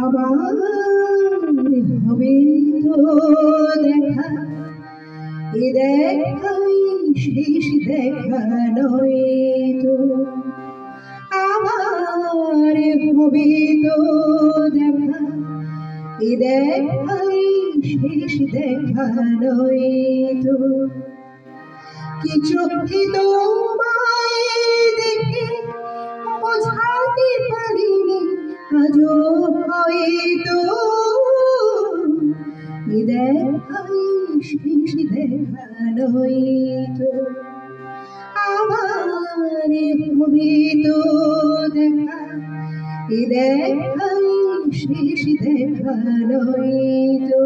আবার হবে তো দেখা, এ দেখাই শেষ দেখা নয় তো। আবার হবে তো দেখা, এ দেখাই শেষ দেখা নয় তো। কি চোখে তোমায় দেখে বোঝাতে পারিনি আজও হয়তো, এ দেখাই শেষ দেখা নয়তো। আবার হবে তো দেখা, এ দেখাই শেষ দেখা নয়তো।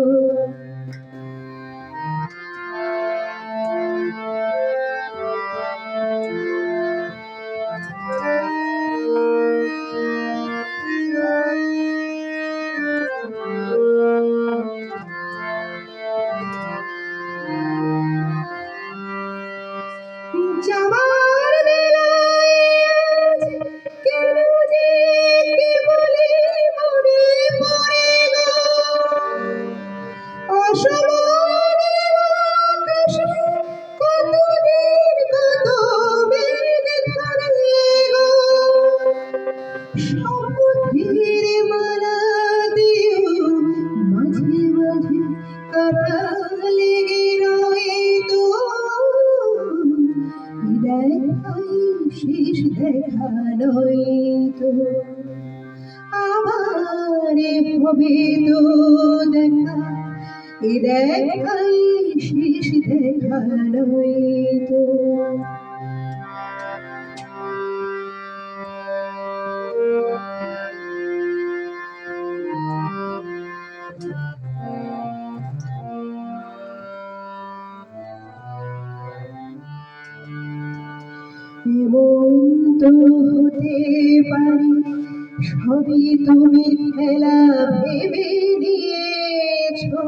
যাবার বেলায় আজ কেন যে কেবলই মনে পড়ে গো, অসময়ের আকাশে কতদিন কত মেঘ ধরে গো। শপথের মালা দিও মাঝে মাঝে কাটা লেগে রয়তো, দেখাই শেষ দেখা নয়তো। আবার হবে তো দেখা, এ দেখাই শেষ দেখা নয়তো। এমন তো হতে পারে সবই তুমি খেলা ভেবে নিয়েছো,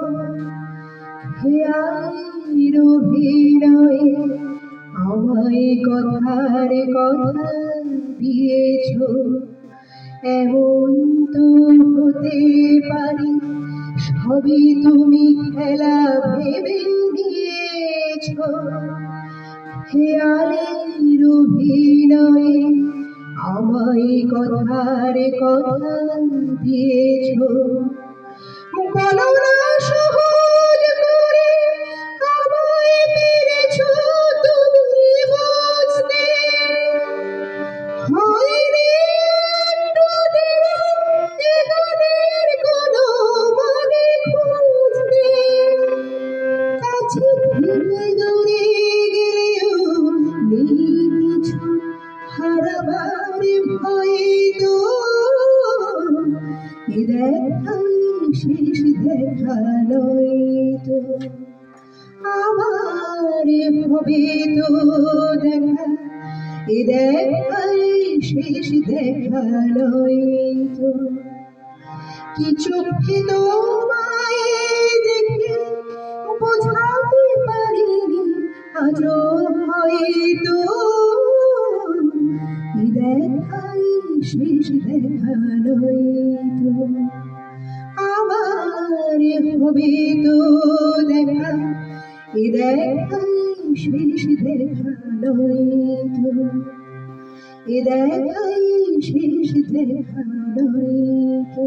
হেয়ার অভিনয়ে আমায় কথার কথা দিয়েছো। এমন তো হতে পারে সবই তুমি খেলা ভেবে নিয়েছো, হেয়ালের অভিনয়ে আমায় কথার কথা দিয়েছো। বলো না সহজ করে আমায় পেরেছো তুমি বুঝতে, হয়নি একটু দিনে এ গানের কোনো মানে খুঁজতে। কাছে থেকে দূরে গেলেও নেই কিছু হারাবার ভয় তো, এ দেখাই শেষ দেখা নয়তো। আবার হবে তো দেখা, এ দেখাই শেষ দেখা নয়তো। কি চোখে তোমায় দেখে বোঝাতে পারিনি আজও হয়তো, এ দেখাই শেষ দেখা নয়তো। আবার হবে তো দেখা, এ দেখাই শেষ দেখা নয়তো। এ দেখাই শেষ দেখা নয়তো।